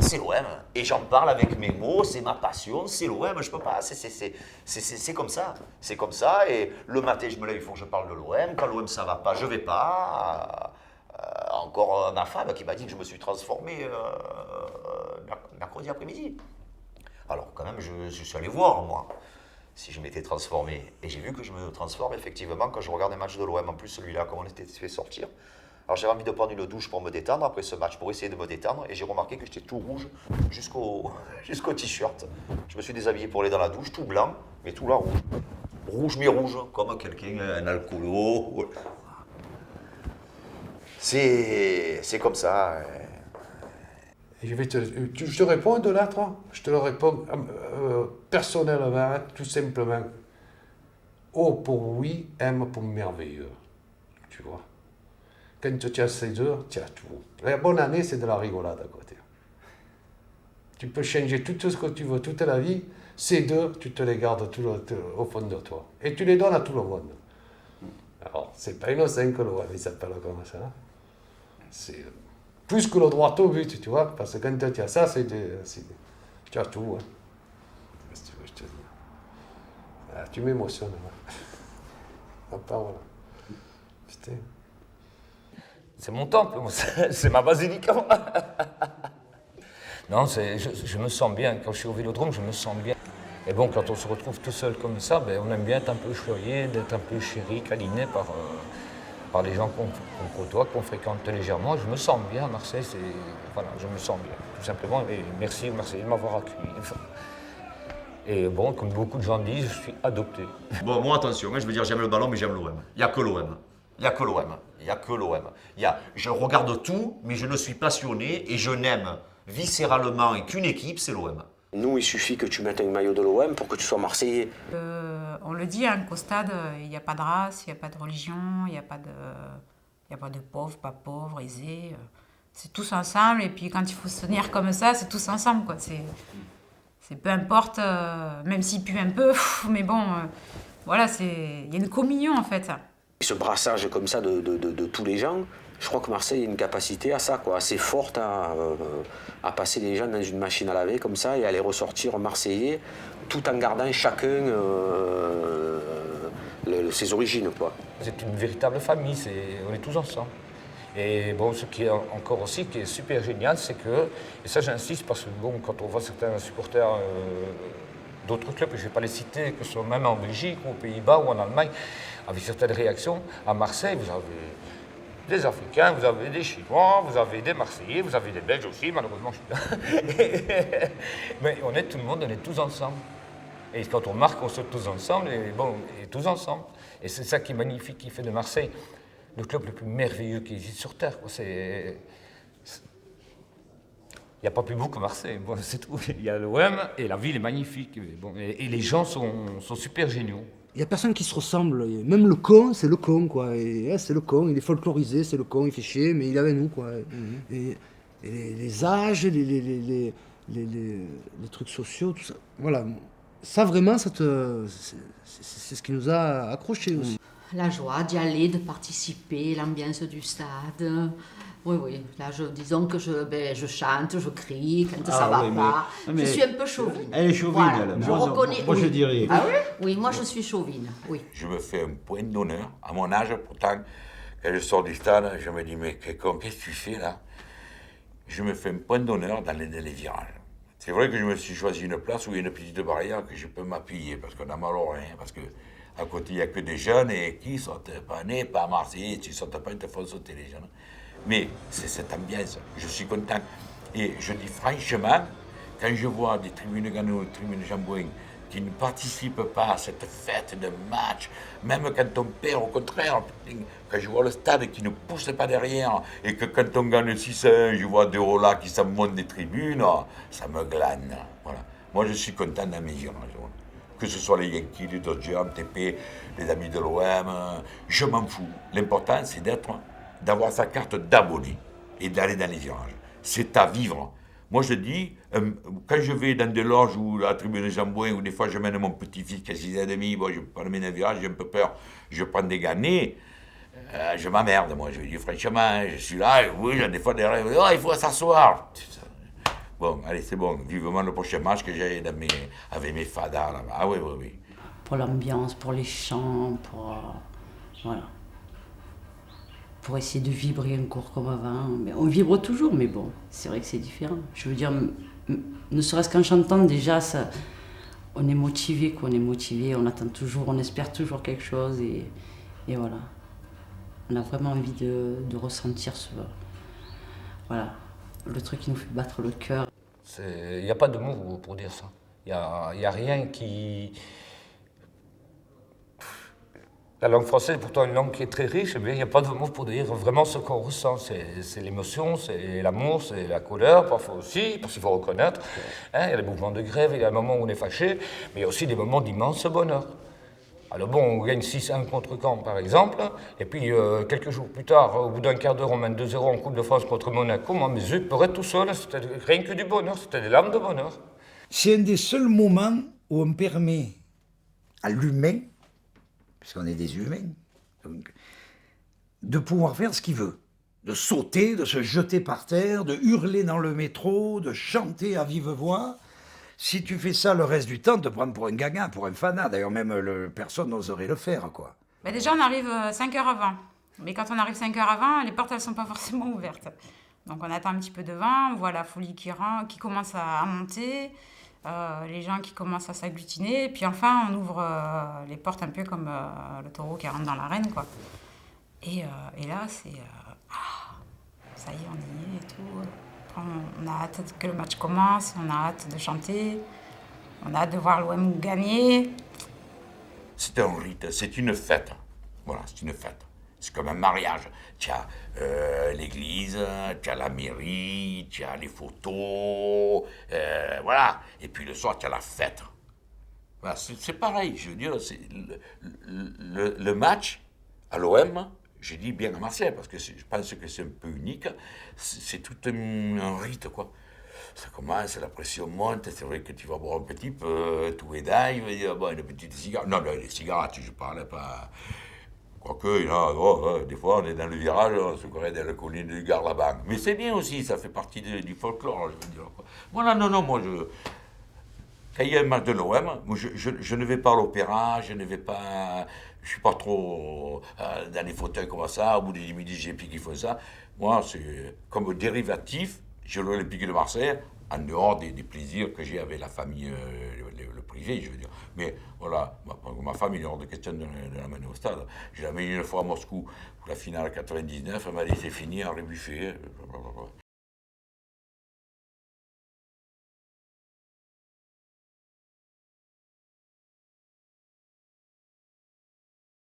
c'est l'OM. Et j'en parle avec mes mots, c'est ma passion, c'est l'OM, je peux pas, c'est comme ça. C'est comme ça, et le matin, je me lève, il faut que je parle de l'OM. Quand l'OM, ça va pas, je vais pas. Encore ma femme qui m'a dit que je me suis transformé mercredi après-midi. Alors, quand même, je suis allé voir, moi, si je m'étais transformé. Et j'ai vu que je me transforme, effectivement, quand je regarde un match de l'OM. En plus, celui-là, comment on était fait sortir. Alors j'avais envie de prendre une douche pour me détendre après ce match, pour essayer de me détendre, et j'ai remarqué que j'étais tout rouge jusqu'au t-shirt. Je me suis déshabillé pour aller dans la douche, tout blanc, mais tout là rouge. Rouge mais rouge, comme quelqu'un, un alcoolo. C'est comme ça. Et je te réponds de là, toi. Je te le réponds personnellement, tout simplement. O pour oui, M pour merveilleux. Tu vois. Quand tu as ces deux, tu as tout. La bonne année, c'est de la rigolade à côté. Tu peux changer tout ce que tu veux toute la vie. Ces deux, tu te les gardes au fond de toi. Et tu les donnes à tout le monde. Alors, c'est pas innocent que l'OM, il s'appelle comme ça. C'est plus que le droit au but, tu vois. Parce que quand tu as ça, tu as tout. Hein. Qu'est-ce que tu veux, je te dis. Ah, tu m'émotionnes. Hein. La parole. Putain. C'est mon temple, c'est ma basilique. Non, je me sens bien. Quand je suis au Vélodrome, je me sens bien. Et bon, quand on se retrouve tout seul comme ça, ben, on aime bien être un peu choyé, d'être un peu chéri, câliné par les gens qu'on côtoie, qu'on fréquente légèrement. Je me sens bien à Marseille, voilà, je me sens bien, tout simplement. Et merci Marseille de m'avoir accueilli. Et bon, comme beaucoup de gens disent, je suis adopté. Bon, moi, attention, je veux dire, j'aime le ballon, mais j'aime l'OM. Il n'y a que l'OM. Il n'y a que l'OM. Il n'y a que l'OM. Je regarde tout, mais je ne suis passionné et je n'aime viscéralement qu'une équipe, c'est l'OM. Nous, il suffit que tu mettes un maillot de l'OM pour que tu sois Marseillais. On le dit, hein, qu'au stade, il n'y a pas de race, il n'y a pas de religion, il n'y a pas de pauvres, pas pauvres, aisés. C'est tous ensemble, et puis quand il faut se tenir comme ça, c'est tous ensemble, quoi. C'est peu importe, même s'il pue un peu, mais bon, voilà, il y a une communion, en fait. Ce brassage comme ça de tous les gens, je crois que Marseille a une capacité à ça, quoi, assez forte à passer les gens dans une machine à laver comme ça et à les ressortir marseillais tout en gardant chacun ses origines, quoi. C'est une véritable famille, on est tous ensemble. Et bon, ce qui est encore aussi, qui est super génial, c'est que, et ça j'insiste parce que bon, quand on voit certains supporters d'autres clubs, je ne vais pas les citer, que ce soit même en Belgique ou aux Pays-Bas ou en Allemagne, avec certaines réactions, à Marseille, vous avez des Africains, vous avez des Chinois, vous avez des Marseillais, vous avez des Belges aussi, malheureusement je suis là. Mais on est tout le monde, on est tous ensemble. Et quand on marque, on saute tous ensemble, et bon, et tous ensemble. Et c'est ça qui est magnifique, qui fait de Marseille le club le plus merveilleux qui existe sur Terre. Il n'y a pas plus beau que Marseille, bon, c'est tout. Il y a l'OM et la ville est magnifique. Bon, et les gens sont super géniaux. Il n'y a personne qui se ressemble. Même le con, c'est le con, quoi. C'est le con, il est folklorisé, c'est le con, il fait chier, mais il est avec nous, quoi. Et les âges, les trucs sociaux, tout ça. Voilà. Ça, vraiment, c'est ce qui nous a accrochés aussi. La joie d'y aller, de participer, l'ambiance du stade. Oui, là, disons que je chante, je crie quand ça va pas. Je suis un peu chauvine. Elle est chauvine, voilà. elle. Je reconnais. Moi, oui. je dirais. Ah oui? Oui, moi, je suis chauvine, oui. Je me fais un point d'honneur, à mon âge, pourtant, quand je sors du stade, je me dis, mais qu'est-ce que tu fais là? Je me fais un point d'honneur dans les virages. C'est vrai que je me suis choisi une place où il y a une petite barrière que je peux m'appuyer, parce qu'on a mal au rein, parce que à côté, il n'y a que des jeunes et qui ne sont pas nés, pas Marseillais, tu ne sautes pas, ils te font sauter les jeunes. Mais c'est cette ambiance, je suis content. Et je dis franchement, quand je vois des tribunes Gano, des tribunes Jambouin, qui ne participent pas à cette fête de match, même quand on perd, au contraire, quand je vois le stade qui ne pousse pas derrière, et que quand on gagne 6-1, je vois des Rolas qui s'en montent des tribunes, ça me glane. Voilà. Moi, je suis content dans mes virages. Que ce soit les Yankees, les Dodgers, MTP, les amis de l'OM, je m'en fous. L'important, c'est d'avoir sa carte d'abonné et d'aller dans les virages. C'est à vivre. Moi, je dis, quand je vais dans des loges ou à la tribune Jambouin, ou des fois je mène mon petit-fils qui a 6 ans et demi, bon, je promène dans les virages, j'ai un peu peur, je prends des gannets, je m'emmerde, moi. Je dis, franchement, je suis là, et oui, des fois, derrière, oh, il faut s'asseoir. Bon, allez, c'est bon. Vivement le prochain match que j'ai avec mes fadas là-bas. Ah oui, oui, oui. Pour l'ambiance, pour les chants, voilà. Pour essayer de vibrer encore comme avant. Mais on vibre toujours, mais bon, c'est vrai que c'est différent. Je veux dire, ne serait-ce qu'en chantant, déjà, ça, on est motivé, quoi. On est motivé, on attend toujours, on espère toujours quelque chose, et voilà. On a vraiment envie de ressentir voilà, le truc qui nous fait battre le cœur. Il n'y a pas de mots pour dire ça. Il n'y a rien qui... La langue française est pourtant une langue qui est très riche, mais il n'y a pas de mots pour dire vraiment ce qu'on ressent. C'est l'émotion, c'est l'amour, c'est la colère, parfois aussi, parce qu'il faut reconnaître. Hein, il y a des mouvements de grève, il y a des moments où on est fâché, mais il y a aussi des moments d'immense bonheur. Alors bon, on gagne 6-1 contre Caen, par exemple, et puis quelques jours plus tard, au bout d'un quart d'heure, on mène 2-0 en Coupe de France contre Monaco. Moi, mes yeux pleuraient tout seuls, c'était rien que du bonheur, c'était des larmes de bonheur. C'est un des seuls moments où on permet à l'humain, puisqu'on est des humains, donc, de pouvoir faire ce qu'il veut. De sauter, de se jeter par terre, de hurler dans le métro, de chanter à vive voix. Si tu fais ça le reste du temps, te prendre pour un gaga, pour un fanat. D'ailleurs, même personne n'oserait le faire, quoi. Ben déjà, on arrive 5 heures avant. Mais quand on arrive 5 heures avant, les portes, elles ne sont pas forcément ouvertes. Donc on attend un petit peu devant, on voit la folie qui commence à monter, les gens qui commencent à s'agglutiner. Et puis enfin, on ouvre les portes un peu comme le taureau qui rentre dans l'arène, quoi. Et là, c'est... ça y est, on y est et tout. On a hâte que le match commence, on a hâte de chanter, on a hâte de voir l'OM gagner. C'est un rite, c'est une fête. Voilà, c'est une fête. C'est comme un mariage. Tu as l'église, tu as la mairie, tu as les photos, voilà. Et puis le soir, tu as la fête. Voilà, c'est pareil, je veux dire, le match à l'OM, je dis bien à Marseille, parce que je pense que c'est un peu unique, c'est tout un rite, quoi. Ça commence, la pression monte, c'est vrai que tu vas boire un petit peu, tout est d'ail, il va dire, bon, une petite cigarette. Non, les cigarettes, je ne parlais pas. Quoique, des fois, on est dans le virage, on se croirait dans la colline du Garlaban. Mais c'est bien aussi, ça fait partie du folklore, je veux dire. Voilà, non, moi, quand il y a un match de l'OM, je ne vais pas à l'opéra, je ne suis pas trop dans les fauteuils comme ça, au bout des midi, j'ai piqué qui font ça. Moi, c'est comme dérivatif, j'ai l'Olympique de Marseille, en dehors des plaisirs que j'ai avec la famille, le privé, je veux dire. Mais voilà, ma famille, il est hors de question de l'amener au stade. J'ai amené une fois à Moscou pour la finale 99, elle m'a dit c'est fini, un rebuffé.